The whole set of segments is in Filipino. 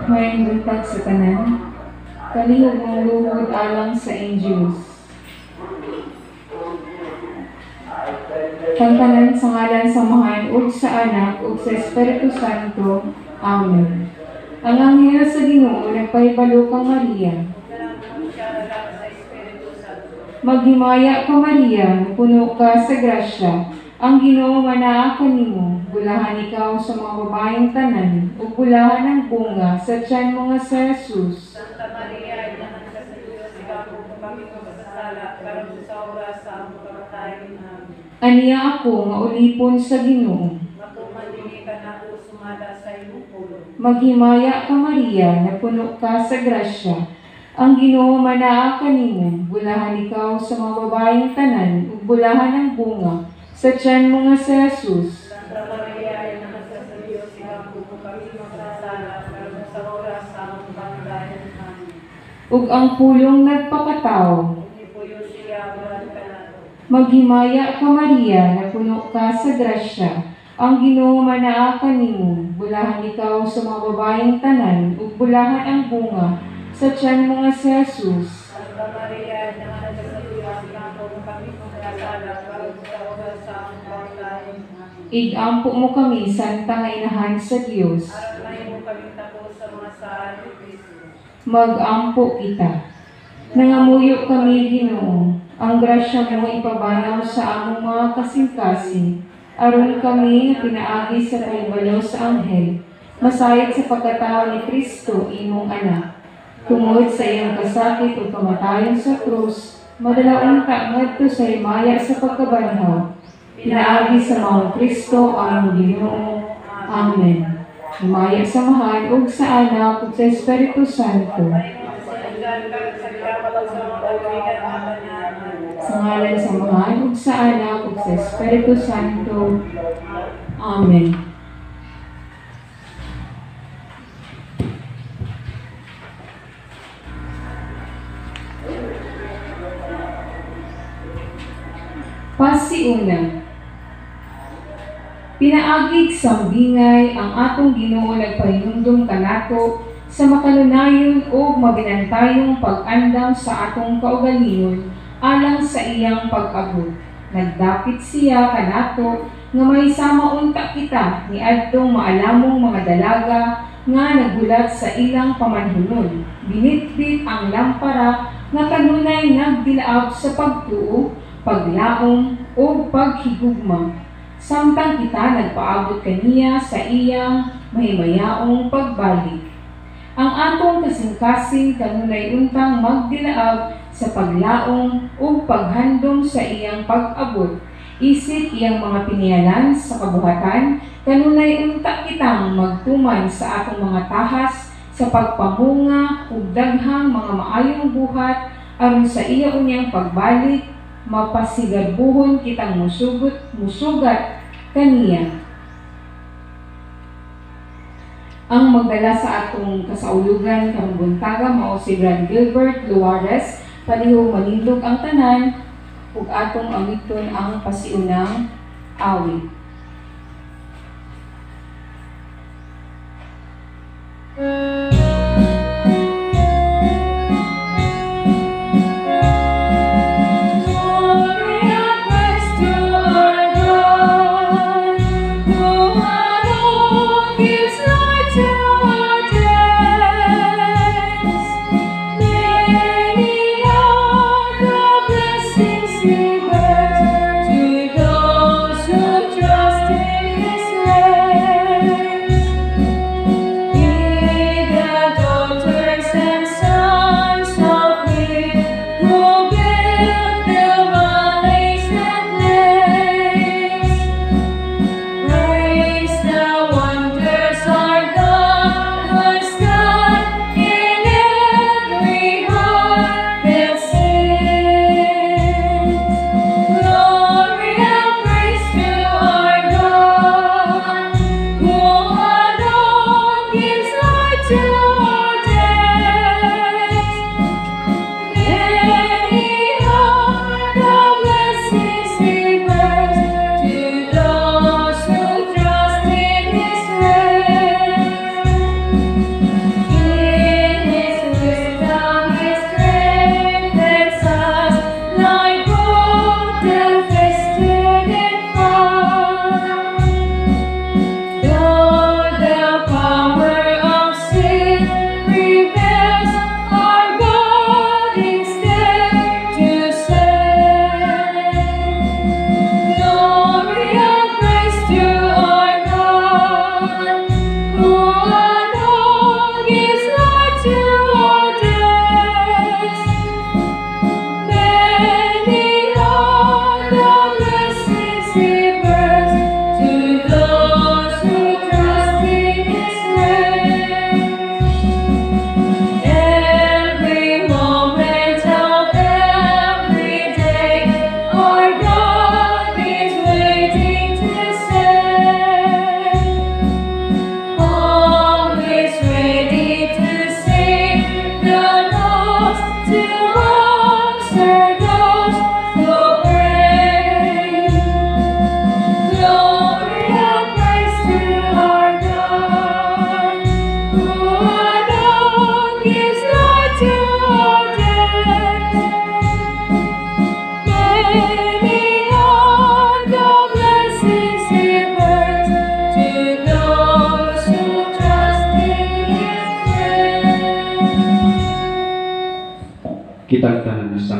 may buntag sa tanan, kalihog mong luhod alang sa Angelus. Kantanan sa ngalan sa Samahan ug sa Anak ug sa Espiritu Santo. Amen. Ang anghel sa Ginoo nagpahibalo kang Maria. Maghimaya ka Maria, puno ka sa grasya. Ang Ginoo manaa kanimo, bulahan ikaw sa mga babaeng tanan, ug bulahan ang bunga sa tiyan mo nga sa Jesus. Santa Maria, ina ng Diyos, ikaw po kami magkasala, karon sa oras sa among kamatayon. Amen. Aniya ako nga ulipon sa Ginoo. Matuman din ka na ako sumada sa iyong pulo. Maghimaya ka Maria, na puno ka sa grasya. Ang Ginoo manaa kanimo, bulahan ikaw sa mga babaeng tanan, ug bulahan ang bunga sa tiyan mo nga sa Jesus. Santa Maria, ina ng Diyos, ikaw po kami magkasala, karon sa oras sa among kamatayon. Amen. Ug ang pulong nagpakatao. Ipuyo siya, buwan ka na. Maghimaya ka Maria, na puno ka sa grasya. Ang Ginoo manaa kanimo, bulahan ikaw sa mga babaeng tanan, ug bulahan ang bunga sa tiyan mo nga sa Jesus. Santa Maria, ina ng Diyos, ikaw po kami magkasala, karon sa oras sa among kamatayon. Amen. Igampo mo kami, Santa nga Inahan sa Dios. Aron may mo kami tapos sa mga saan ni Kristo. Mag-ampo kita. Nangamuyo kami, Ginoo. Ang grasya mo ipabanaw sa among mga kasing-kasing. Aron kami nga pinaagi sa kahibalo sa anghel. Masayit sa pagkatao ni Kristo, imong anak. Tungod sa iyang kasakit o kamatayon sa krus, madalaon ka ngadto sa himaya sa pagkabanhaw. Pinaagi sa mga Kristo ang Ginoo. Amen. Himaya sa Mahal ug sa Anak ug sa Espiritu Santo. Sa ngalan sa Mahal ug sa Anak ug sa Espiritu Santo. Amen. Pasiuna. Pinaagig sambingay ang atong Ginoo nagpahinumdum kanato sa makanunayon o mabinantayong pag-andam sa atong kaugalingon alang sa iyang pag-abot. Nagdapit siya kanato nga may sama unta kita ni adtong maalamong mga dalaga nga nagulat sa ilang pamanhunon. Binitbit ang lampara nga kanunay nagdilaab sa pagtuo, paglaom o paghigugma. Samtang kita nagpaabot kaniya sa iyang mahimayaong pagbalik. Ang atong kasing-kasing kanunay untang magdilaab sa paglaom o paghandom sa iyang pag-abot. Isip iyang mga pinialan sa kabuhatan, kanunay unta kitang magtuman sa atong mga tahas sa pagpamunga ug daghang mga maayong buhat aron sa iya unyang pagbalik, mapasigadbuhon kitang musugat kaniya. Ang magdala sa atong kasaulugan karong buntaga mao si Brad Gilbert Luares. Palihog manindog ang tanan ug atong awiton ang pasiunang awit. Trust in His name.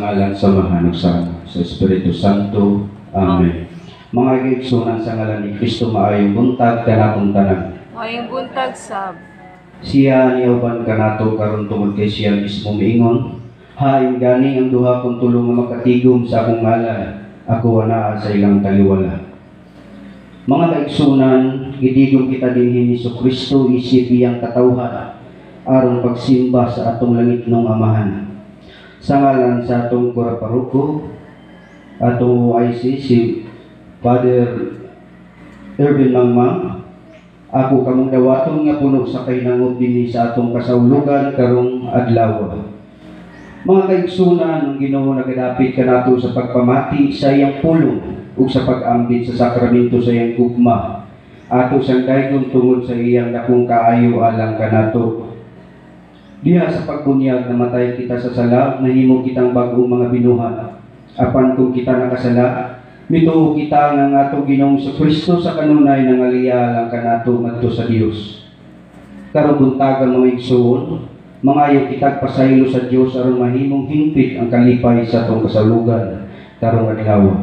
ngalan sa Mahal sa Espiritu Santo. Amen. Mga igsunan sa ngalan ni Kristo, maayong buntag kanatong tanan. Ngayong buntag sab. Siya niuban kanato karon tungod kay siya mismo miingon, hain gani ang duha kong tulong nga makatigom sa akong ngalan, ako ana sa ilang taliwala. Mga kaigsunan, gidigom kita dinhi ni Kristo isip iyang katawhan aron pagsimba sa atong langit nung amahan. Sa ngalan sa atong kuraparuko, atong OIC, si Father Erwin Mangmang, ako kamong dawaton nga puno sa kainangob dinhi sa atong kasaulogan karong adlaw. Mga kaigsunan, ang Ginoo nagadapit kanato sa pagpamati sa iyang pulong ug sa pag-ambit sa sakramento sa iyang gugma, ato sang daygon tungod sa iyang dakong kaayo alang kanato. Diha sa pagbunyag namatay kita sa sala, nahimo kitang bagong mga binuhat. Apan kung kita nakasala, mituo kita ng atong Ginoong Kristo sa kanunay ng aliya lang kanato ngadto sa Dios. Karon buntagan mga igsoon, mangayo kitag pasaylo sa Dios aron mahimong hingpit ang kalipay sa atong kasalugan karong adlaw.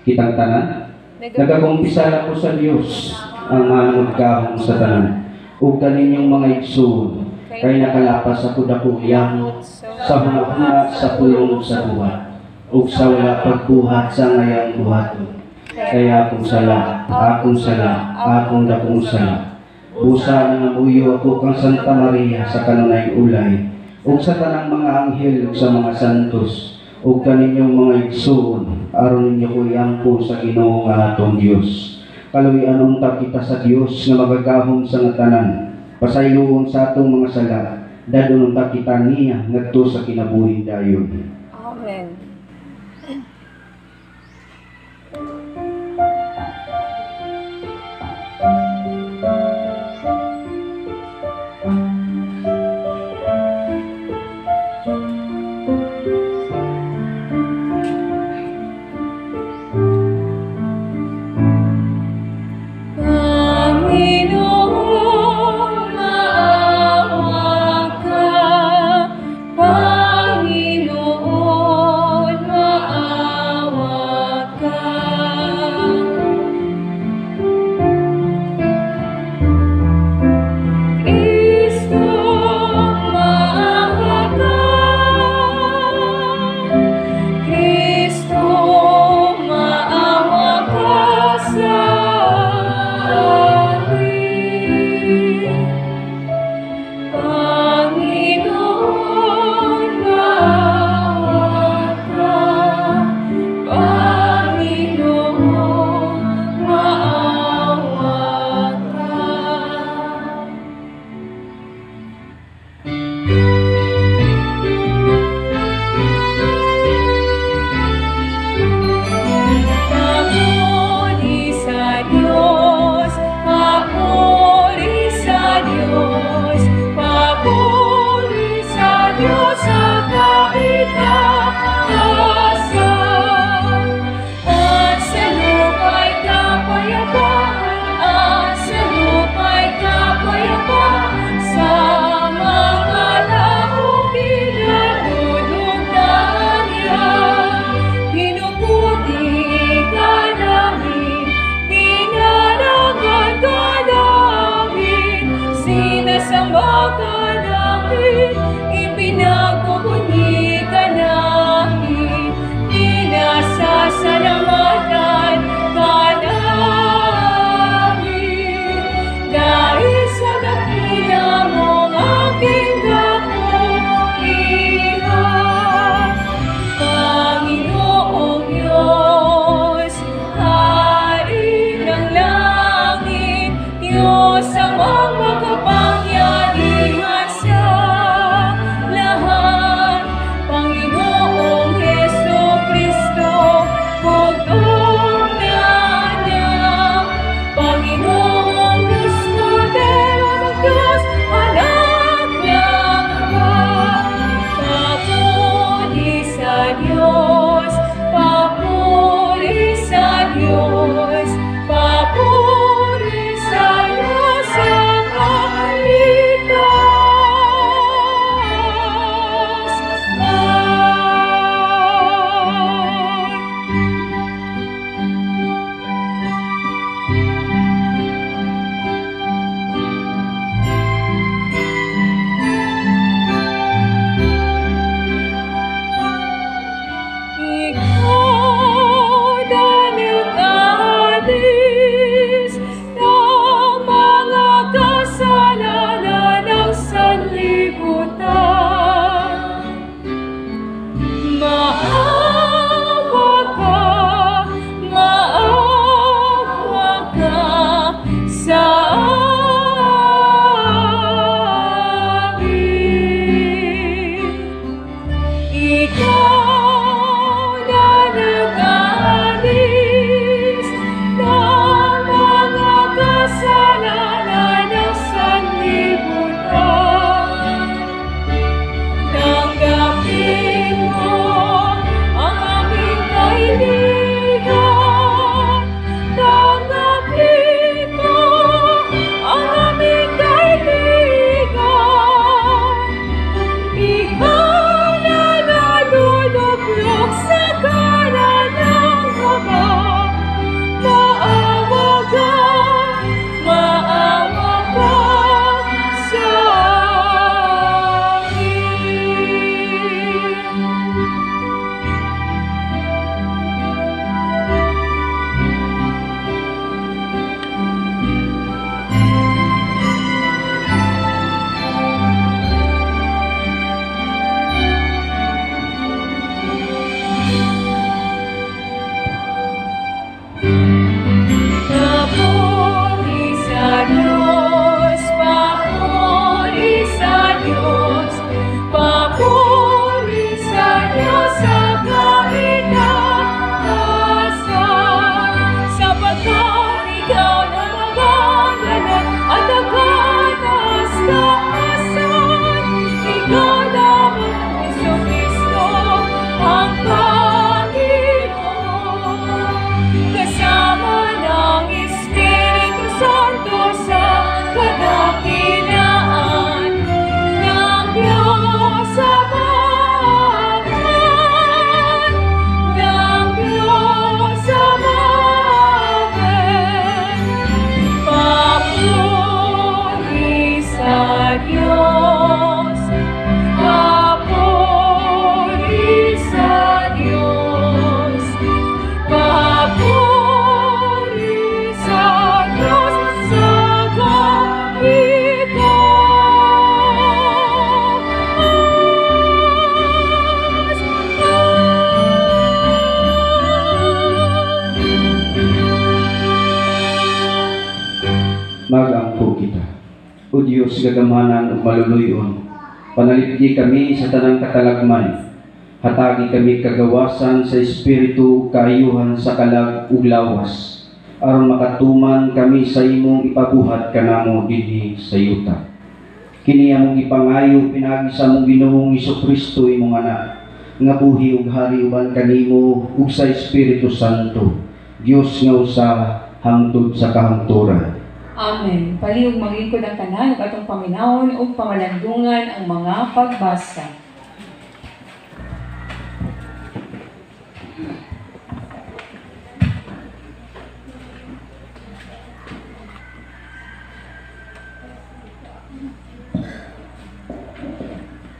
Kitang tanan, nagakumpisala ko sa Dios ang manungod kahong sa tanan. Ug kaninyong mga igsoon, kay nakalapas ako dako yamot sa hunahuna sa pulong sa buhat ug sa wala pagbuhat sa ngayang buhaton. Kaya akong sala, akong dakong sala. Busa nga muyo ako kang Santa Maria sa kanunay ulay ug sa tanang mga anghel ug sa mga santos ug kaninyong mga igsoon aron ninyo ko iampo sa Ginoo nga atong Dios. Kaluy anunta kita sa Dios nga magagahom sa nga tanan. Pasayloon sa atong mga sala, dadon ta kita niya ngadto sa kinabuhing dayon. Amen. O Diyos gagamanan ug maluluyon, panalipdi kami sa tanang katalagman, hatagi kami kagawasan sa espiritu, kaayuhan sa kalag ug lawas, aron makatuman kami sa imong ipabuhat kanamo dinhi sa yuta. Kini among ipangayo pinagi sa among Ginoong Hesukristo imong anak, nga buhi ug hari uban kanimo ug sa Espiritu Santo, Dios nga usa hangtod sa kahangturan. Amen. Palihog mangikod ang tanan ug atong paminawon ug pamalandungan ang mga pagbasa.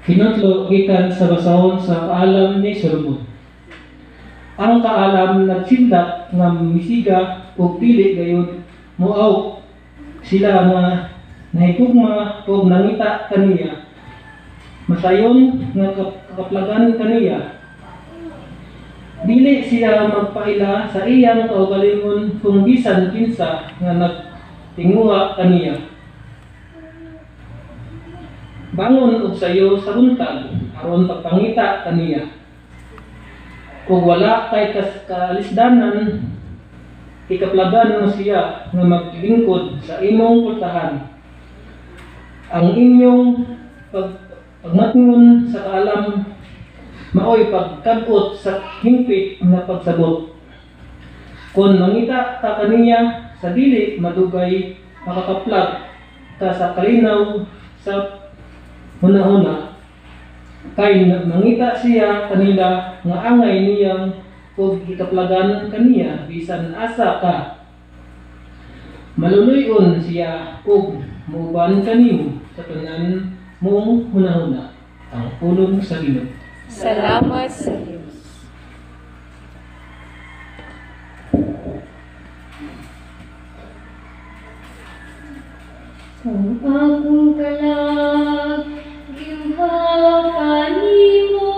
Hinatlo gikan sa basahon sa kaalam ni Solomon. Ang kaalam nagsindak nga misiga ug dili gayud moaw sila nga nahigugma ug nangita kaniya. Masayon nga kaplagan kaniya. Dili siya magpaila sa iyang kaugalingon kung bisan kinsa nga nagtinguha kaniya. Bangon og sayo sa buntag aron pagpangita kaniya. Kung wala kay kaalisdanan, ikaplagan mo siya nga maglingkod sa imong pultahan. Ang inyong pagmatngon sa kaalam maoy pagkabot sa hingpit nga pagsabot. Kung mangita ka kaniya sa dili madugay, makakaplag ka sa kalinaw sa una-una, kay mangita siya kanila nga angay niyang ug ikaplagan kaniya bisan asa ka. Maluluyon siya ug muban kanimo sa tanan mong una-una. Ang pulong sa Ginoo. Salamat sa Diyos. Ang akong kalag, giuhaw kanimo,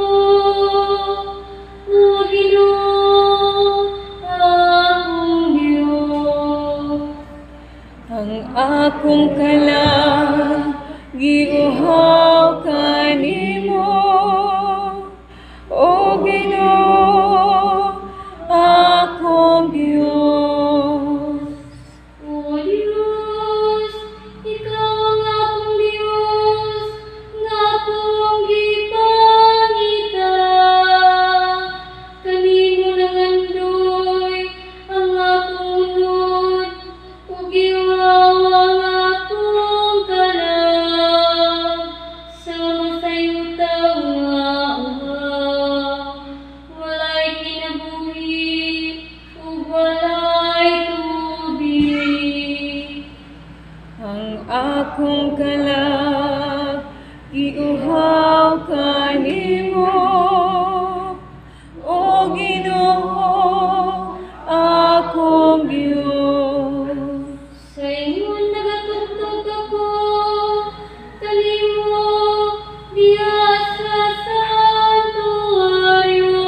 O Ginoo, akong Dios. Ang akong kalag, giuhaw kanimo, O Ginoo, akong Diyos. O Diyos, ikaw ang akong Diyos, nga akong gipangita. Kanimo nangandoy ang akong unod, ug giuhaw ang akong kalag. Sa masayutang nga uhaw, walay kinabuhi, ug walay tubig. Ang akong kalag, giuhaw kanimo, O Ginoo, akong Diyos. Sa ingon nagatugtog ako, kanimo diha sa santuaryo,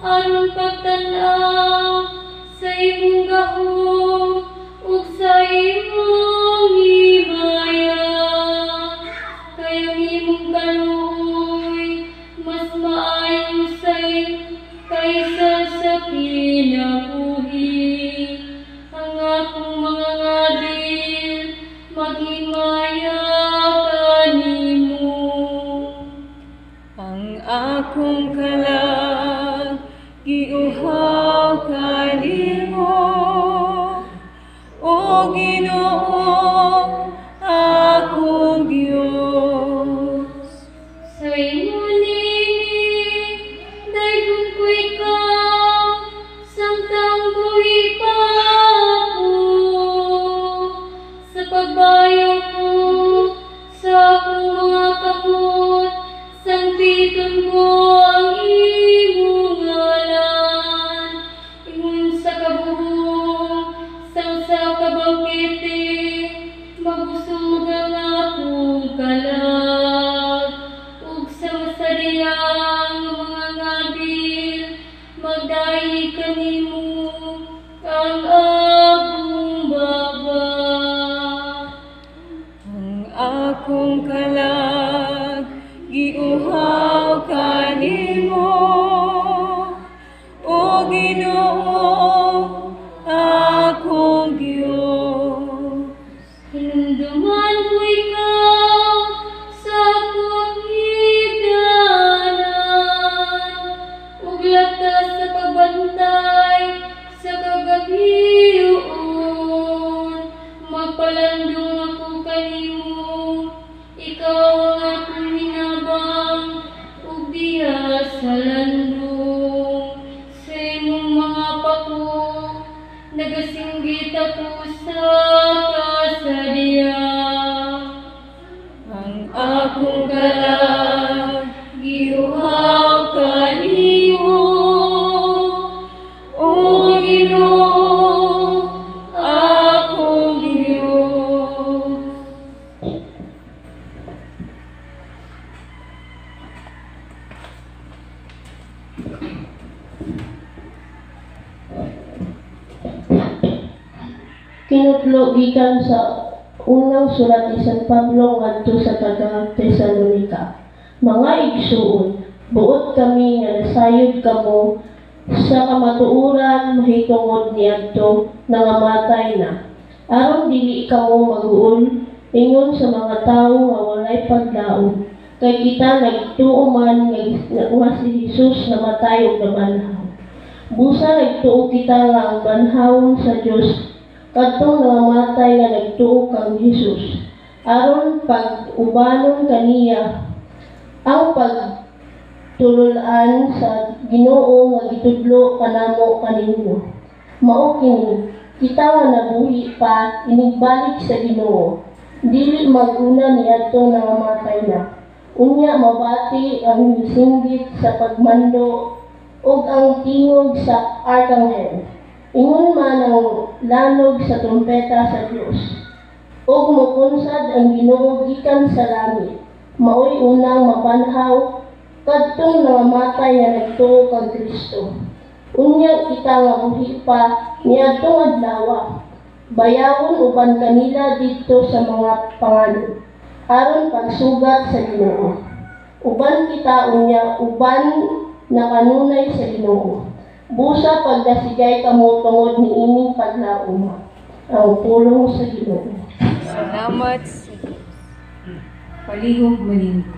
aron pagtan-aw sa imong gahom ug sa imong himaya. Kay ang imong kaluoy mas maayo kaysa sa kinabuhi. Ang akong mga ngadil maghimaya kanimo. Ang akong kalag, giuhaw kanimo, O Ginoo, akong Diyos. Sa imo nini, daygon ko ikaw, Kinutlo gikan sa unang sulat ni San Pablo ngadto sa taga Tesalonica. Mga igsuon, buot kami nga nasayod kamo sa kamatuoran mahitungod niadto nangamatay na. Aron dili kamo mag-uol ingon sa mga tawo nga walay paglaom. Kay kita nagtuo man nga si Jesus namatay og nabanhaw. Busa nagtuo kita nga ang banhawon sa Dios kadtong nangamatay nga nagtuo kang Jesus. Aron pag-ubanon kaniya ang pagtululan sa Ginoo nga gitudlo kanamo kaninyo. Mao kini kita nga nabuhi pa inigbalik sa Ginoo. Dili mag-una niadto nangamatay na. Unya mabati ang singgit sa pagmando ug ang tingog sa arkanghel. Ingon man ang lanog sa trumpeta sa Dios. Ug mopunsad ang Ginoo gikan sa langit. Maoy unang mabanhaw kadtong nangamatay nga nagtuo kang Kristo. Unya kita nga buhi pa niadtong adlaw. Bayawon uban kanila didto sa mga pangano aron pagsugat sa Ginoo. Uban kita unya uban na kanunay sa Ginoo. Busa pagdasigay kamo tungod niining paglaom. Ang pulong sa Ginoo. Salamat sa Diyos. Palihog maninggo.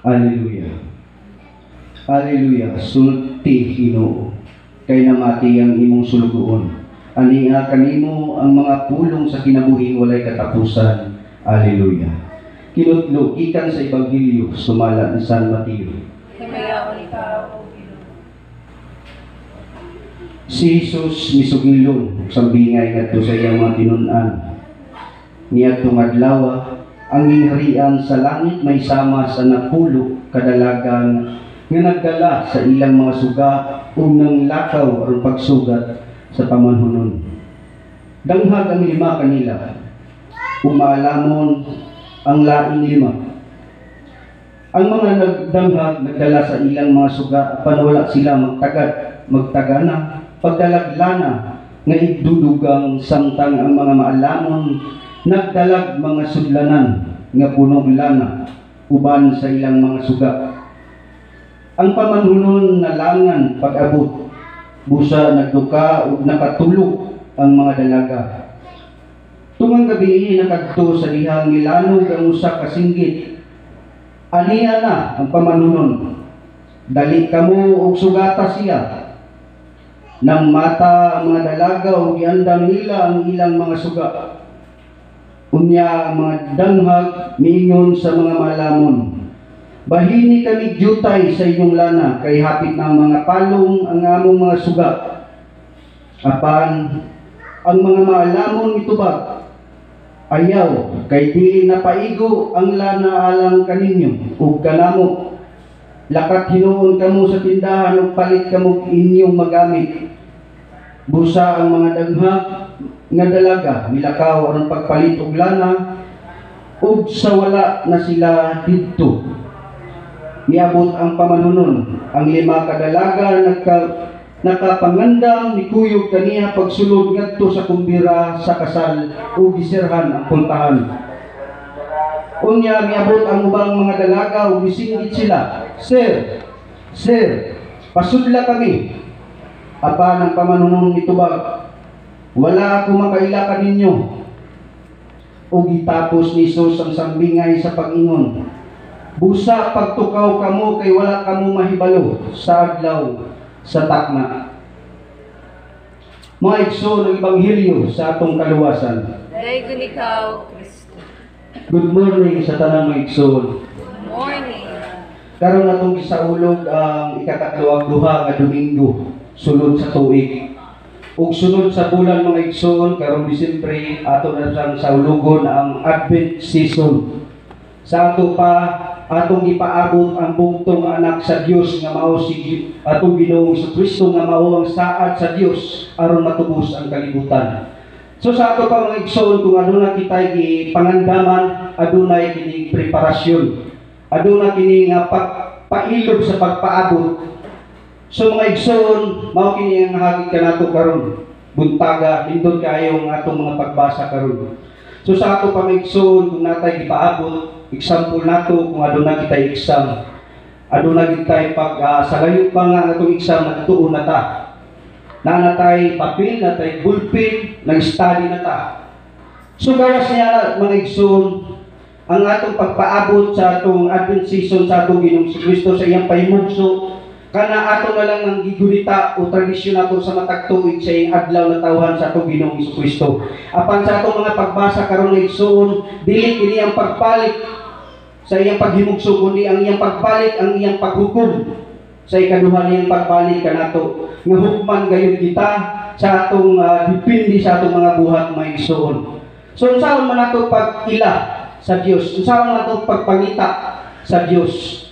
Hallelujah. Hallelujah. Sulti Ginoo. Kay namati ang imong sulugoon. Ania kanimo ang mga pulong sa kinabuhi walay katapusan. Hallelujah. Kinutlo gikan sa Ebanghelyo sumala ni San Mateo. Himayaon ikaw, O Ginoo. Si Jesus misugilon sa bingay ngadto sa iyang mga tinun-an. Niadtong adlaw ang gingharian sa langit may sama sa napulo kadalagan nga nagdala sa ilang mga suga unang lakaw aron pagsugat sa pamanhunon. Danghag ang lima kanila. Umaalamon ang laing lima. Ang mga nagdanghag nagdala sa ilang mga suga apan wala sila magtagana pagdalaglana nga igdudugang samtang ang mga maalamon nagdalag mga sudlanan nga punog lana uban sa ilang mga suga. Ang pamanhunon na langan pag-abot busa nagduka ug nakatulog ang mga dalaga. Tungang gabi nakadto sa dihang nilanog ang usa ka singgit. Ania na ang pamanhunon. Dali kamo og sugata siya. Nang mata ang mga dalaga ug giandam nila ang ilang mga suga. Unya ang mga danghag miingon sa mga maalamon, bahini kami jutay sa inyong lana, kay hapit na mga palong ang among mga suga. Apan, ang mga maalamon mitubag, ayaw, kay dili napaigo ang lana alang kaninyo, ug kanamo. Lakat hinuon kamo sa tindahan ug palit kamo inyong magamit. Busa ang mga danghag nga dalaga milakaw aron pagpalit og lana ug sa wala na sila didto. Niabot ang pamanhunon, ang lima ka dalaga nakapangandam ni kuyog kaniya pagsulod ngadto sa kumbira sa kasal ug gisirhan ang puntahan. Unya miabot ang ubang mga dalaga ug misinggit sila, Sir, pasudla kami. Apan ang pamanunong mitubag, wala ako makaila kaninyo. Ug gitapos ni Jesus ang sambingay sa pag-ingon, busa pagtukaw kamo kay wala kamo mahibalo sa adlaw sa takna. Mga igsoon ng Ebanghelyo sa atong kaluwasan. Dayon ikaw, Kristo. Good morning sa tanang mga igsoon. Morning. Karon natong gisaulog ang ikakatluwang duha nga Domingo sulod sa tuig. Ug sunod sa bulan mga igsoon karong Disyembre ato na sang saulugon ang Advent season. Sa ato pa atong ipaabot ang bugtong anak sa Dios nga mao si atong Ginoong Jesucristo nga mao ang saad sa Dios aron matubos ang kalibutan. So sa ato pa mga igsoon, kung aduna kitay gipangandaman, adunay kini preparasyon, aduna kini nga pailog sa pagpaabot. So mga igsoon, mao kini ang hagit kanato karon. Buntaga nindot kayo ang atong mga pagbasa karon. So sa ato pa mga igsoon, kung natay gipaabot, example nato kung aduna kitay exam, aduna kitay sa layo pa nga atong exam nagtuon na ta. Nanatay papel, natay bulpin, nag-study na ta. So gawas niya mga igsoon, ang atong pagpaabot sa atong Advent season sa atong Ginoong Jesucristo sa iyang pahimugso, kana ato na lang ng gigurita o tradisyon nato sa matag tuig sa iyang adlaw na tawhan sa atong Ginoong Jesucristo. Apan sa atong mga pagbasa karon nga igsoon, dili kini ang pagpalit sa iyang paghimugso, kundi ang iyang pagpalit, ang iyang paghukom sa ikaduha niyang pagbalik kanato nga hukman gayon kita sa atong dipindi sa atong mga buhat mga igsoon. So unsaon man nato pag-ila sa Dios, unsaon man nato pagpangita sa Dios.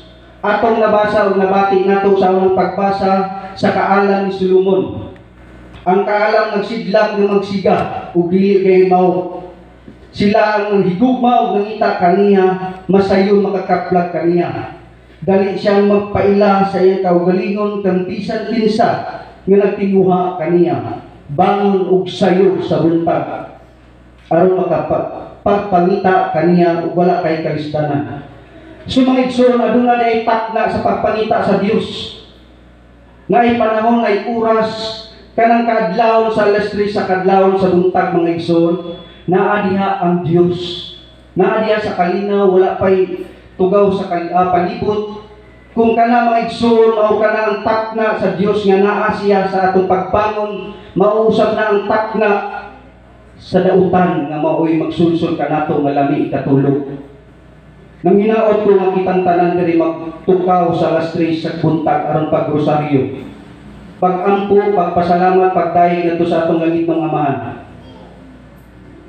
Atong nabasa o nabati nato sa unang pagbasa sa kaalam ni Solomon. Ang kaalam nagsidlag nga magsiga ug dili kay mao. Sila ang higugma ug nangita kaniya, masayon makakaplag kaniya. Dali siyang magpaila sa iyang kaugalingon kang bisan kinsa nga nagtinguha kaniya. Bangon ug sayo sa buntag aron makapagpangita kaniya ug wala kay kalisdanan. So mga igsoon, aduna na takna sa pagpangita sa Dios. Ngay panahon, ngay oras, kanang kadlawon sa alas 3 sa kadlawon sa buntag mga igsoon, naa diha ang Dios. Naa diha sa kalinaw, wala pay tugaw sa palibot. Kung kana mga igsoon, mao kana ang takna sa Dios nga naa siya sa atong pagbangon, mausap na ang takna sa dautan nga mao'y magsulsol kanato nga lami ikatulog. Nang hinaot ko nga kitang tanan diri magtukaw sa alas 3 sa buntag aron pagrosaryo. Pagampo, pagpasalamat, pagdayon ngadto sa atong langit ng Amahan.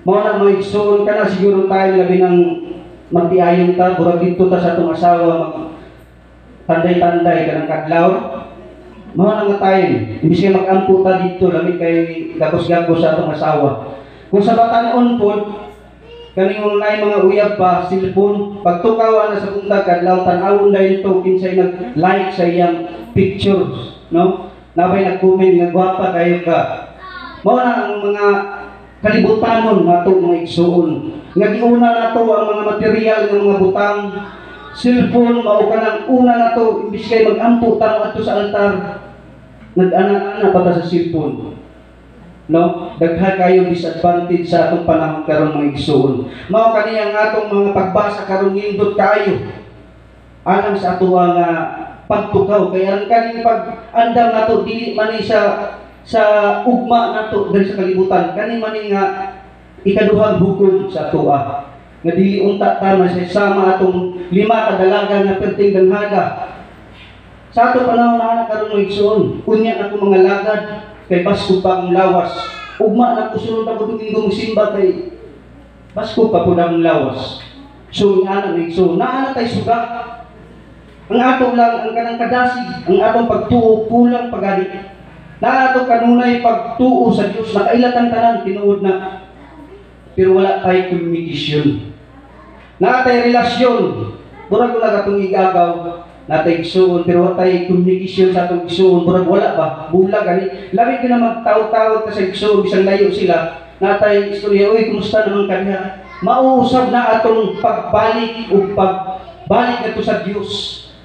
Mao na mga igsoon kana siguro tayo labi ng magtiayon ta, burag dito ta sa atong asawa tanday-tanday kanang kadlaw. Mao na nga tayo, imbis kay magampo ta dito labi kay gagos-gagos sa atong asawa. Kung sa batan-on pod kaning mga uyab pa, cellphone, pagtukaw na sa buntag kadlaw tan-awon dahil ito kinsay nag-like sa iyang pictures, no? Nabay nag-comment nga gwapa kayo ka. Mao na ang mga kalibutanon nato mga igsoon. Nga giuna nato ang mga material ng mga butang, cellphone, mao kanang una nato imbis kay mag-ampo ta adto sa altar, nag-ana-ana pa ta sa cellphone. No, daghan kayo disadvantage sa atong panahon karon mga igsoon. Mao kaniya ang atong mga pagbasa karon nindot kayo alang sa ato nga pagtukaw kay ang kaning pag-andam nato dili man ni sa ugma nato diri sa kalibutan, kani man nga ikaduhang hukom sa atoa nga dili unta ta masama atong 5 ka dalaga nga perting danghaga sa ato panahon na karon mga igsoon. Unya ako mga lagad kay Pasko pa ang lawas. Ugma na ko sunod ako Domingo magsimba kay Pasko pa po ang lawas. So nga na so naa tay suga. Ang atong lang ang kanang kadasig, ang atong pagtuo kulang pagani. Na atong kanunay pagtuo sa Dios nakailatang tanan tinuod na. Pero wala tay communication. Na tay relasyon. Murag ko nagatong igagaw natay igsoon pero watay communication sa atong igsoon, murag wala ba bulag ani labi ka na magtaw-taw ta sa igsoon bisan layo sila natay istorya, oy kumusta naman kaniya mauusab na atong pagbalik o pagbalik nato sa Dios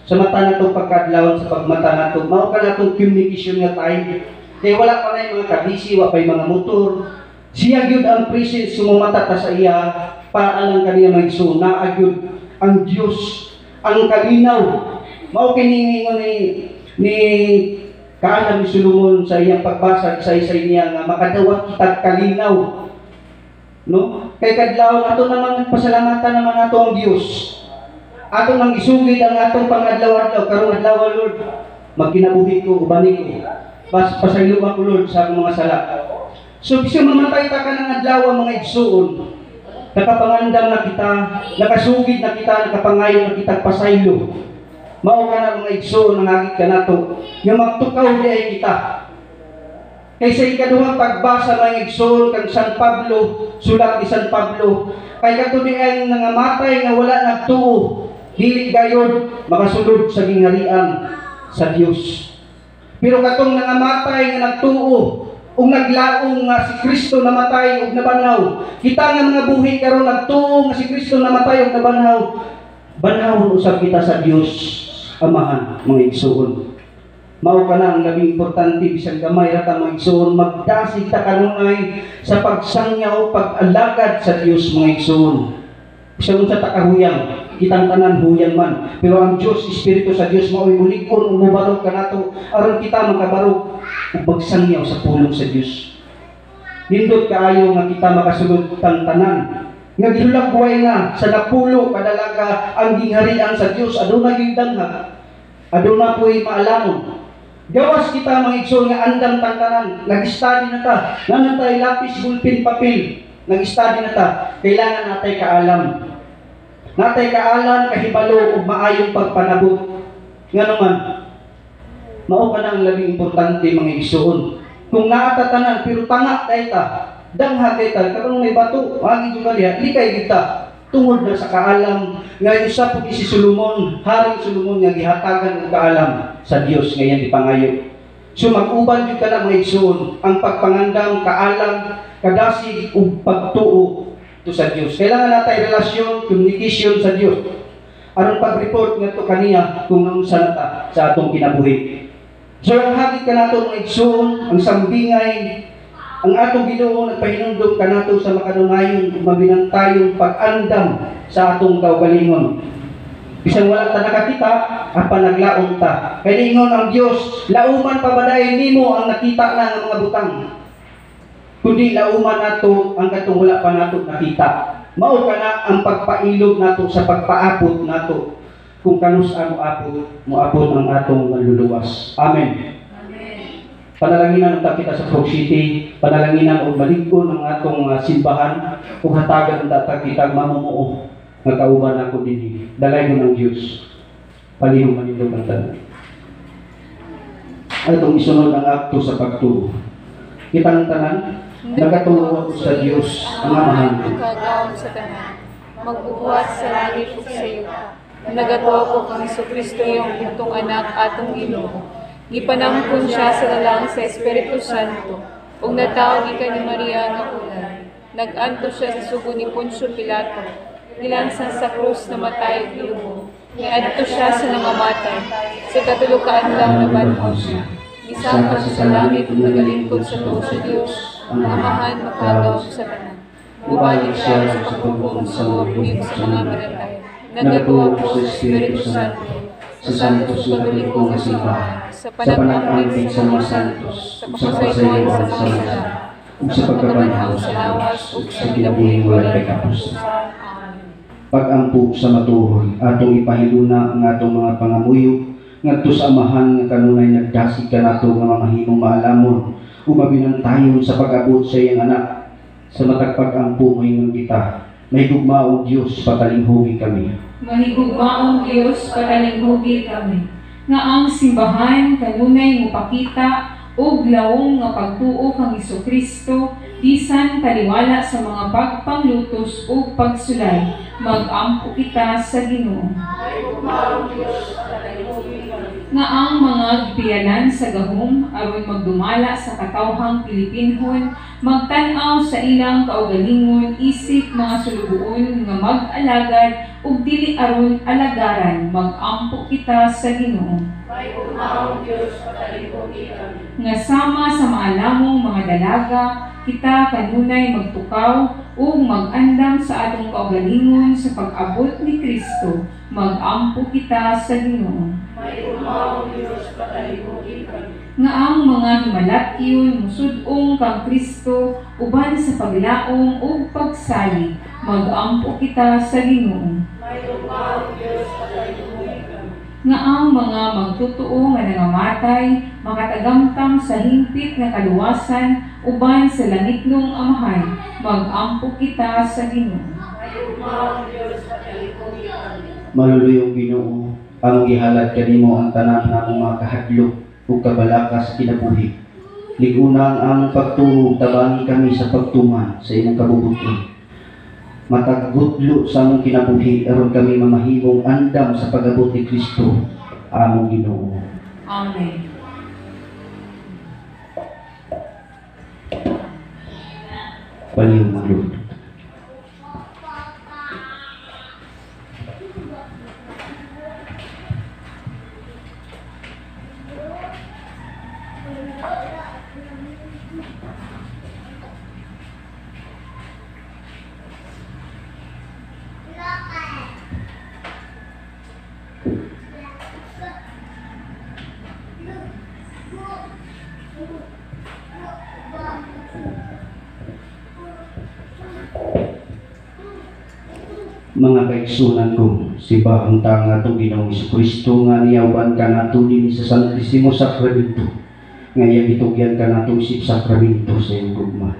sa mata nato pagkadlawon sa pagmata nato. Mao ka natong communication nga time. Kaya wala pa na yung mga kabisi, wala pa yung mga motor. Siya gyud ang presence sumumata ta sa iya para lang kaniya magso na agyud ang Dios ang kalinaw. Mao kini ni Kaanam ni Solomon sa iyang pagbasa sa isa niya nga makadawat kita kalinaw. No? Kay kadlaw ato naman pasalamatan naman nato ang Dios. Ato nang isugid ang atong pangadlaw-adlaw karong adlaw Lord. Magkinabuhi ko ubani ko. Pasaylo ako Lord sa akong mga sala. So bisag mamatay ta ka ng adlaw mga igsuon. Nakapangandam na kita, nakasugid na kita, nakapangayo na kita pasaylo. Mao ka na mga igsoon ng hagit ka nato, nga magtukaw di ay kita. Kaysa ikaduhang pagbasa mga igsoon kang San Pablo, sulat ni San Pablo, kay katuli ay nangamatay nga wala nagtuo, dili gayon makasulod sa gingharian sa Dios. Pero katong nangamatay nga nagtuo, ug naglaong nga si Kristo namatay ug nabanhaw, kita nga mga buhi karon nagtuo nga si Kristo namatay ug nabanhaw, banhawon usab kita sa Dios Amahan, mga igsoon. Mao ka na ang labing importante bisag gamay ra ta mga igsoon, magdasig ta kanunay sa pagsangyaw, pag-alagad sa Dios mga igsoon. Bisag unsa ta kahuyang, kitang tanan huyang man, pero ang Dios, Espiritu sa Dios mao'y mulig-on ug mubarog kanato aron kita makabarog ug magsangyaw sa pulong sa Dios. Nindot kaayo nga kita makasulod tang tanan. Nga gihulagway na sa napulo kadalaga ang gingharian sa Dios, aduna gyud danghag. Aduna po'y maalamon. Gawas kita mga igsoon nga andam tangtanan, nag-study na ta, nanantay lapis, bulpin, papel, nag-study na ta, kailangan natay kaalam. Natay kaalam, kahibalo, ug maayong pagpanabot. Nga naman, mao ka na ang labing importante mga igsoon. Kung naatatanan, pero tanga tayo ta, dangha tayo ta, karong may bato, agi juga lihat, likay kita, tungod na sa kaalam. Ngayon sa po si Solomon, Haring Solomon nga gihatagan og kaalam sa Dios ngayon ipangayo. So mag-uban jud ka na mga igsoon ang pagpangandam, kaalam, kadasig ug pagtuo to sa Dios. Kailangan natay relasyon, communication sa Dios. Aron pag-report ngadto kaniya kung unsa nata sa atong kinabuhi. So ang hagit ka nato mga igsoon, ang sambingay, ang atong Ginoo nagpahinumdom kanato sa makanunayon ug mabinantayong pag-andam sa atong kaugalingon. Bisan wala ta nakakita, apan naglaom ta. Kay ingon ang Dios, lauman pa badayon nimo ang nakita na nga mga butang. Kundi lauman nato ang katong wala pa nato nakita. Mao kana ang pagpailog nato sa pagpaabot nato kung kanus-an moabot ang atong manluluwas. Amen. Panalanginan ta kita sa Frog City, panalanginan og malig-on ang atong simbahan, ug hatagan ta kita mamumuo nga kauban ako dinhi. Dalay mo ng Dios. Palihog man ito ang tanan. Atong isunod ang akto sa pagtuo. Kitang tanan, nagatuo ako sa Dios, ang Amahan. Kagawon sa tanan, magbubuhat sa langit ug sa iyo. Nagatuo ko kang Kristo iyong itong anak atong Ginoo. Gipanampun siya sa lalang sa Espiritu Santo, ug natawag ika ni Maria nga ulay. Nag-anto siya sa sugo ni Poncio Pilato, nilansan sa krus na matay ug ilubong. Niadto siya sa nangamatay, sa katulukaan lang na banhaw siya. Nisaka siya sa langit ug nagalingkod sa tuo sa Dios, ang Amahan makagawon sa tanan. Bumalik siya sa pagpupong sa mga buhig sa mga maratay. Nagatuwa po sa Espiritu Santo, sa Santos Katolikong nga simbahan, sa panag-ambing sa mga santos, sa pasayuan sa mga sala, ug sa pagkabanhaw sa lawas, ug sa kinabuhing walang pagkapos. Pag-ampo sa matuhol, atong ipahiluna ang atong mga pangamuyog, ngadto sa Amahan nga kanunay nagdasig kanato nga mamahimong maalamon, ug mabinantayon sa pag-abot sa iyang anak. Sa matag pag-ampo moingon kita, may gugmaong Dios patalinghugi kami. Mahigugmaong Dios patalinghugi kami. Nga ang simbahan kanunay mopakita og lawong nga pagtuo kang Hesukristo bisan taliwala sa mga pagpanglutos ug pagsulay. Mag-ampo kita sa Ginoo. Mahigugmaong Dios patalinghugi kami. nga ang mga gipiyanan sa gahom aron magdumala sa katawhang Pilipinhon, magtan-aw sa ilang kaugalingon, isip mga sulugoon nga mag-alagad ug dili aron alagaran, mag-ampo kita sa Ginoo. May umaong Diyos patalibugi kami. Nga sama sa maalamong mga dalaga, kita kanunay magtukaw ug mag-andam sa atong kaugalingon sa pag-abot ni Kristo, mag-ampo kita sa Ginoo. May umaong Diyos patalibugi kami. Nga ang mga himalatyon musud-ong kang Kristo uban sa paglaom ug pagsalig, mag-ampo kita sa Ginoo. May umaong Diyos patalibugi kami. Nga ang mga magtutuo nga nangamatay makatagamtam sa himpit nga kaluwasan uban sa langitlong Amahan, mag-ampo kita sa Ginoo. May umaong Diyos patalibugi kami. Maluluyong Ginoo, ang gihalad kanimo ang tanan namong mga kahadlok ug kabalakas kinabuhi. Ligunang ang pagtuo, tabangi kami sa pagtuman sa imong kabubuton. Matagudlo sa among kinabuhi aron kami mamahimong andam sa pag-abot ni Kristo, among Ginoo. Amen. Palihog Lord. Mga kaigsunan ko, si bahang tanga itong Ginoong Kristo nga niyawan ka nato din sa Santisimo Sakramento. Ngayon itugyan ka natong sip sakramento sa iyong gugma.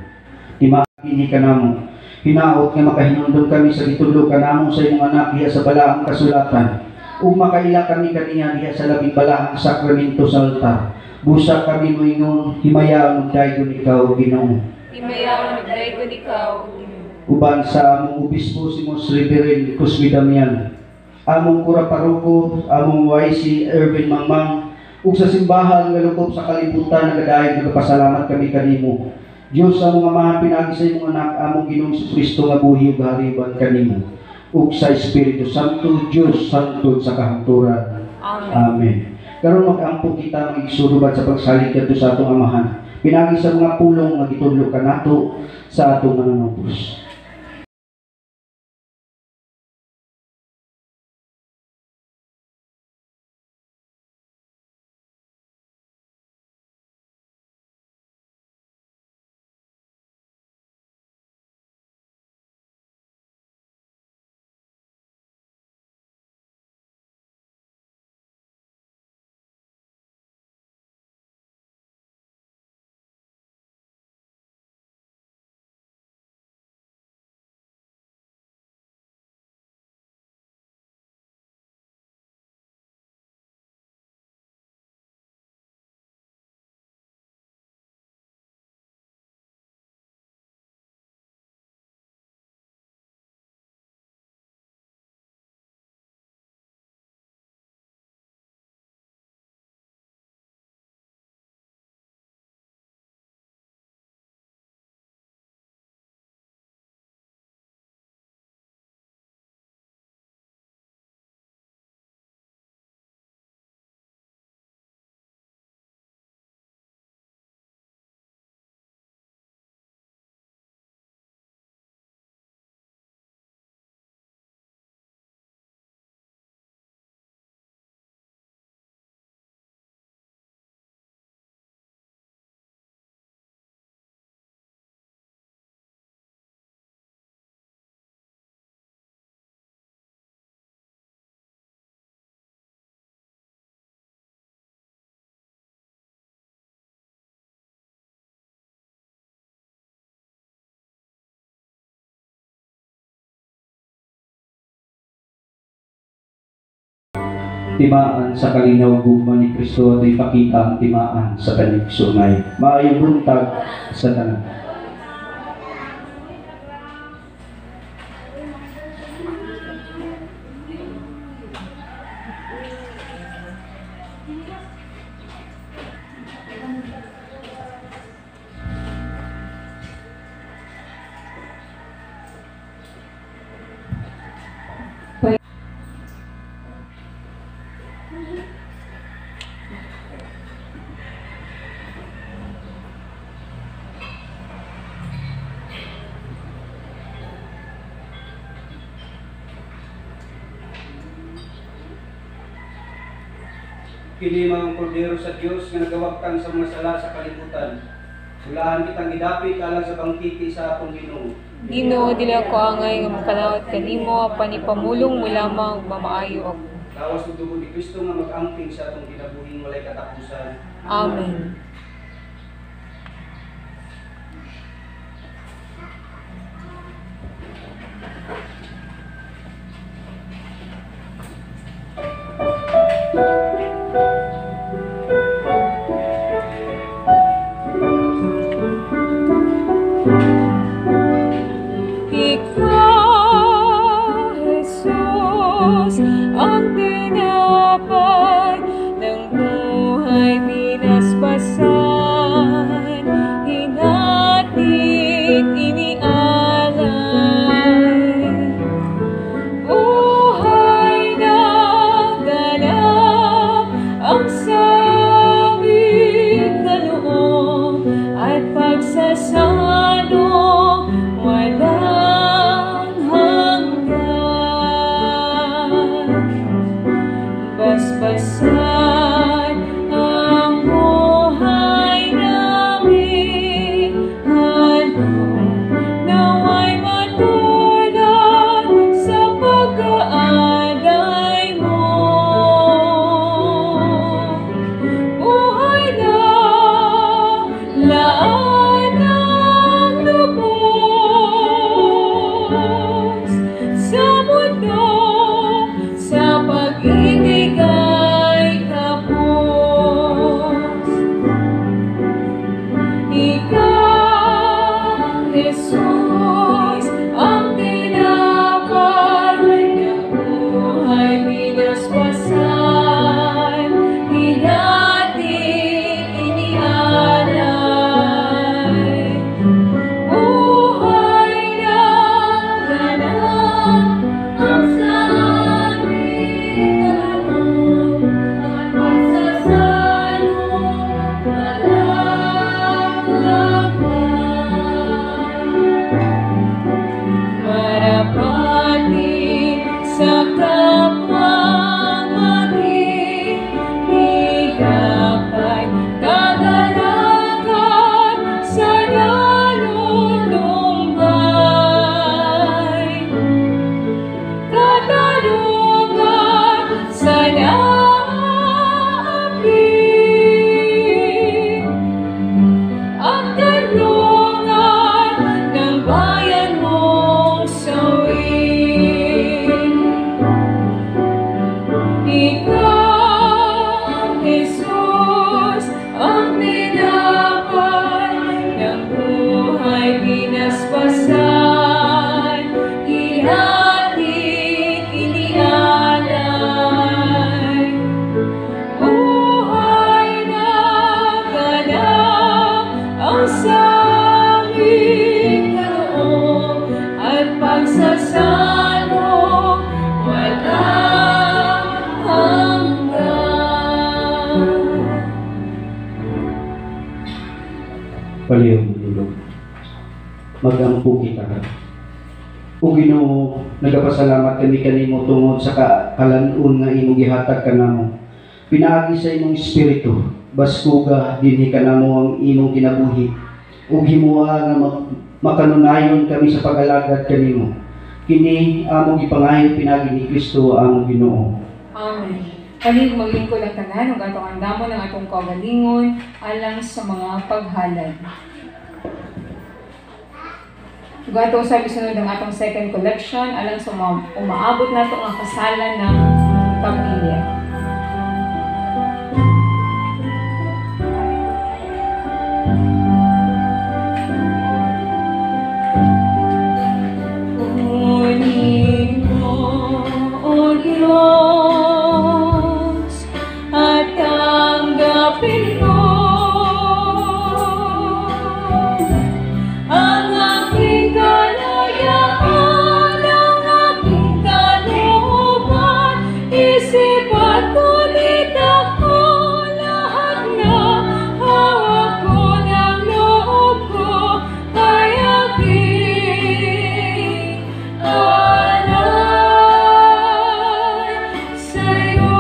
Timagini ka namo, hinaot nga makahinundong kami sa gitulo ka namo sa iyong anak diha sa balaang kasulatan. Ug makaila kami kaniya diha sa labing balaang sakramento sa altar. Busa kami mo ingon, himayaan magdaygon ikaw, Ginoo. Himayaan magdaygon ikaw, Ginoo. Uban sa among obispo si Mons Reverend Cosme Damian, among kura paruko, among YC Erwin Mangmang, ug sa simbahan nga lukop sa kalibutan nagadayon nagpasalamat kami kanimo. Dios sa mga amahan pinagi sa imong anak among Ginoong Kristo nga buhi ug hariban kanimo. Ug sa Espiritu Santo, Dios santo sa kahangturan. Amen. Amen. Karon mag-ampo kita magigsurubat sa pagsalig kadto sa atong amahan. Pinagi sa mga pulong nga gitudlo kanato sa atong mananubos. Timaan sa kalinaw gugma ni Kristo at ipakita ang timaan sa tanig-sungay. Maayong buntag sa tanan. kini mga kordero sa Dios nga nagawagtan sa mga sala sa kalibutan. Sulahan kitang gidapit alang sa bangkiti sa atong Ginoo. Ginoo, dili ako angay nga makalawat kanimo, panipamulong mo lamang mamaayo ako. Lawas ng dugo ni Kristo nga mag-amping sa atong kinabuhing walay katapusan. Amen. Ikaw, Jesus, ang tinapay ng buhay pinaspasan, hinatid inialay. Buhay na ganap ang sabik na loob at pagsasanong walang hanggan. Basbasan ang buhay namin, handog naway matulad sa pag-aalay mo. Buhay na laan ng lubos sa mundo, sa pag-ibig ay kapos. Ikaw, Jesus, ang tinapay ng buhay pinaspasan, hinatid inialay. Buhay na ganap ang sabik na loob at pagsasanong walang hanggan. Marapati sa kapwa maging higapay, kagalakan sa nalulumbay, katanungan sa naapi, at karunungan ng bayan mong sawin. Ikaw, Jesus, ang tinapay ng buhay pinaspasan, hinatid inialay. Buhay na ganap ang sabik na loob at pagsasanong walang hanggan. Palihog dulog. Magampo kita. O Ginoo, nagapasalamat kami kanimo tungod sa kalanon nga imong gihatag kanamo. Pinaagi sa imong espiritu, baskuga dinhi kanamo ang imong kinabuhi. Ug himuha nga makanunayon kami sa pag-alagad kanimo. Kini among gipangayo pinaagi ni Kristo ang Ginoo. Amen. Kani maglingkod ang tanan ug atong andamon ang atong kaugalingon alang sa mga paghalad. Ug ato sa bisunod ang atong second collection alang sa umaabot nato ang kasalan ng pamilya. Kunin mo, O Diyos, at tanggapin mo ang aking kalayaan, ang aking kalooban, isip at kulit ako, lahat na hawak ko ng loob ko ay aking alay sa'yo.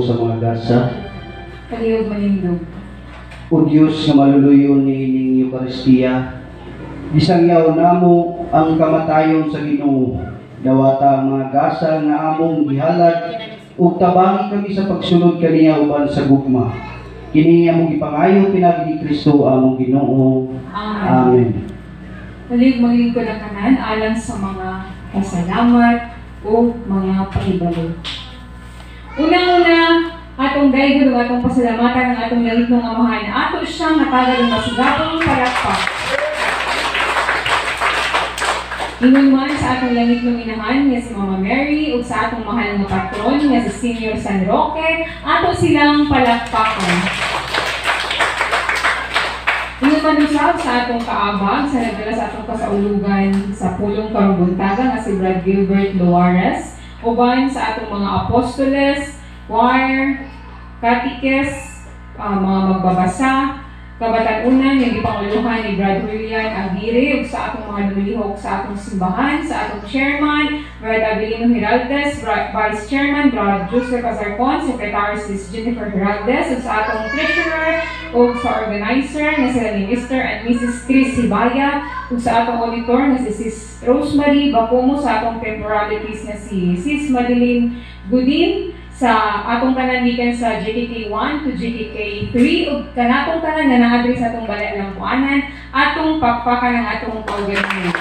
sa mga gasa. Palihog manindog. O Diyos nga maluluyon ni ining Eucharistia, gisangyaw namo ang kamatayon sa Ginoo. Dawata ang mga gasa nga among gihalad ug tabangi kami sa pagsunod kaniya uban sa gugma. Kini among gipangayo pinagi ni Kristo among Ginoo. Amen. Amen. Palihog manindog ang tanan alang sa mga pasalamat o mga pahibalo. Unang-una, atong daygon ug atong pasalamatan ang atong langit ng Amahan. Ato siyang hatagan ng masigapong palakpak. Ingon man sa atong langit ng Inahan nga si Mama Mary ug sa atong mahal nga patron nga si Senior San Roque, ato silang palakpakan. Ingon man usab sa atong kaabag sa nagdala sa atong kasaulugan sa pulong karubuntaga nga si Brad Gilbert Loares, uban sa atong mga apostoles, choir, katikes, mga magbabasa, kabatan-unan, yung ipanguluhan ni Brad Julian Aguirre, ug sa atong mga lumilihok sa atong simbahan, sa atong chairman, Brad Abilino Heraldes, Vice Chairman, Brad Joseph Azarcon, Secretary Sis Jennifer Heraldes, ug sa atong treasurer, ug sa organizer, na sila ni Mr. and Mrs. Chris Hibaya, ug sa atong auditor, na si Sis Rosemary Bacomo, sa atong temporalities na si Sis Madeline Gudin, sa atong tanan gikan sa GTK 1 to GTK 3 ug kanatong tanan nga naadri sa atong balay lang puanan atong pakpakan ng atong kaugalingon.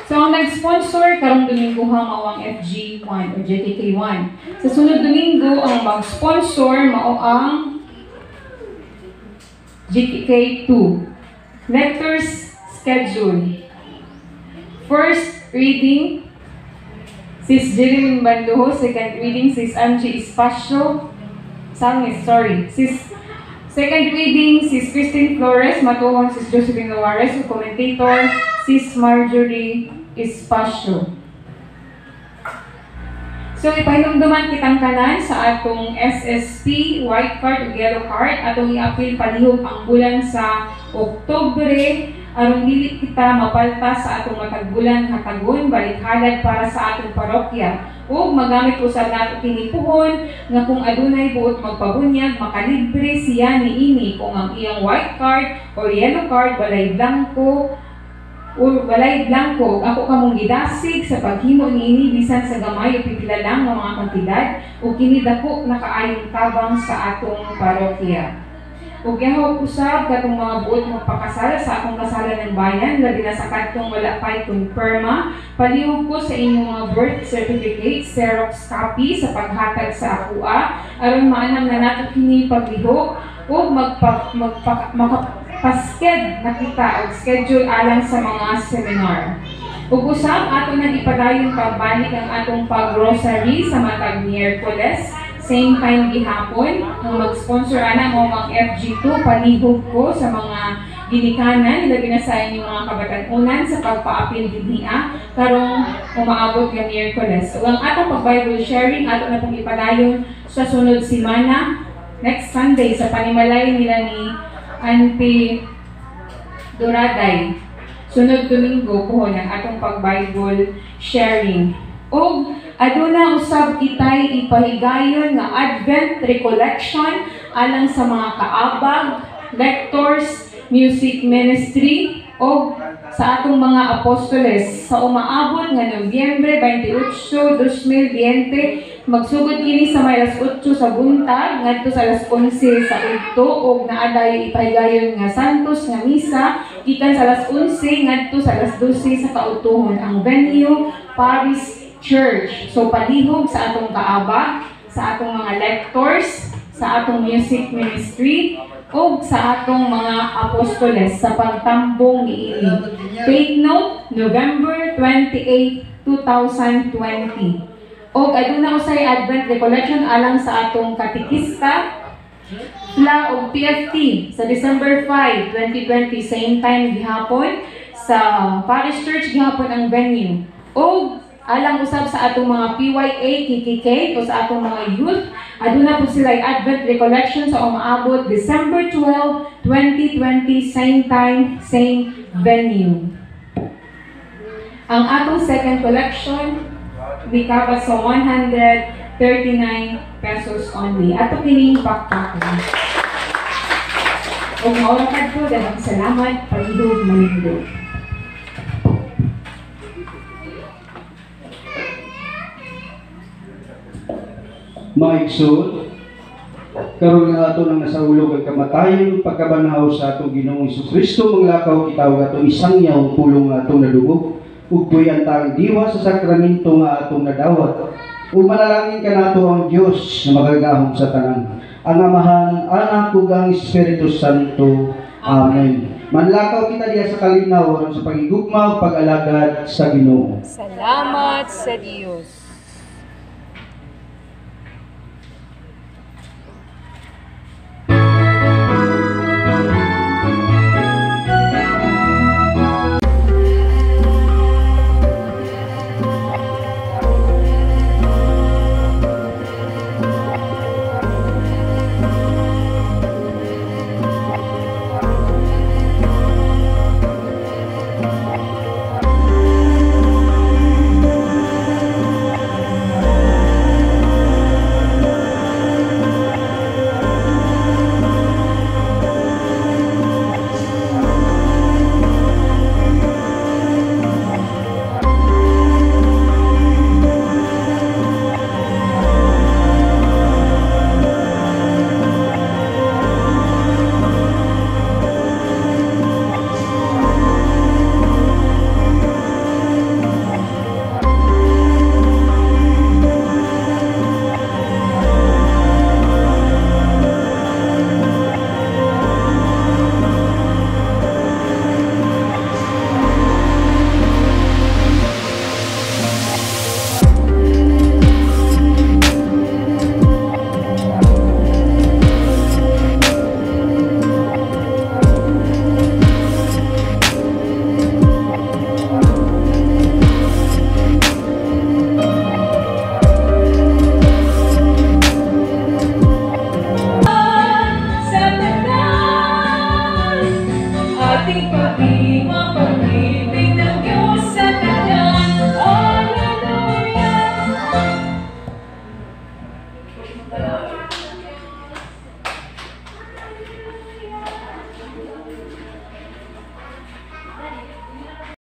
So ang nag-sponsor karong Domingo mao ang FG1 o GTK 1. Sa sunod Domingo ang mag-sponsor mao ang GTK 2. Lectures schedule. First reading Sis Jerilyn Banduho, second reading, Sis Angie Espacio, second reading, Sis Christine Flores, matuhon Sis Josephine Loares, commentator, Sis Marjorie Espacio. So, ipahinumduman kitang tanan sa atong SSP, white card o yellow card, atong i-appeal palihog ang bulan sa Oktubre, aron dili kita mapalta sa atong matagbulan hatagon balikhalad para sa atong parokya ug magamit usab nato kini puhon nga kung adunay buot magpabunyag makalibre siya niini kung ang iyang white card or yellow card walay blanco ako kamong gidasig sa paghimo niini bisan sa gamay o pipila lang nga mga kantidad ug kini dako nakaayong tabang sa atong parokya. Ug gahawag usab katong mga buot magpakasal sa akong kasalan ng bayan, labi na sa kadtong wala pay konperma, palihog ko sa inyong mga birth certificate, Xerox copy sa paghatag sa akua, aron maanam na nato kini paglihok ug makapasked na kita og schedule alang sa mga seminar. Ug usab ato nang ipadayon pagbalik ang atong pag-grocery sa matag Miyerkules. Same time gihapon, ang mag-sponsor ana mo ang FG2, palihog ko sa mga ginikanan, labi na sa inyong mga kabatan-unan sa pagpa-appeal dinhiya, karong umaabot ng Miyerkules. So, ang atong pag-Bible sharing, ato na pong ipadayon sa sunod simana, next Sunday, sa panimalay nila ni Auntie Doraday. Sunod Domingo po ng atong pag-Bible sharing. O aduna usab kitay ipahigayon nga Advent Recollection alang sa mga kaabag, lectors, music ministry o sa atong mga apostoles sa umaabot nga Nobyembre 28, 2020 magsugod kini sa may alas 8 sa buntag ngadto sa alas 11 sa udto og naaday ipahigayon nga Santos nga misa gikan sa alas 11 ngadto sa alas 12 sa kautuhon. Ang venue Paris Church. So palihog sa atong kaabag, sa atong mga lectors, sa atong music ministry, o sa atong mga apostoles sa pagtambong niini. Take note, November 28, 2020. O aduna usay Advent Recollection alang sa atong katikista, FLA o PFT sa December 5, 2020, same time gihapon sa Parish Church gihapon ang venue. O alang usab sa atong mga PYA, KKK o sa atong mga youth, aduna po sila Advent Recollection sa umaabot December 12, 2020, same time, same venue. Ang atong second collection Wikaba sa 139 pesos only. Ato kining pakpakon. Ug maorakad ko, daghang salamat, pag-ihog manindog. Maigsoon, karon nga ato nang nasaulog ang kamatayon pagkabanhaw sa atong Ginoong Hesus Kristo manglakaw kitawag atong isang yaw pulong nga atong nadugog ug puyantang diwa sa sakramento nga atong nadawat. Ug manalangin kanato ang Dios na magagahom sa tanan, ang Amahan, Anak ug ang Espiritu Santo. Amen. Manlakaw kita diya sa kalinaw aron sa pagigugma ug pag-alagad sa Ginoo. Salamat sa Diyos.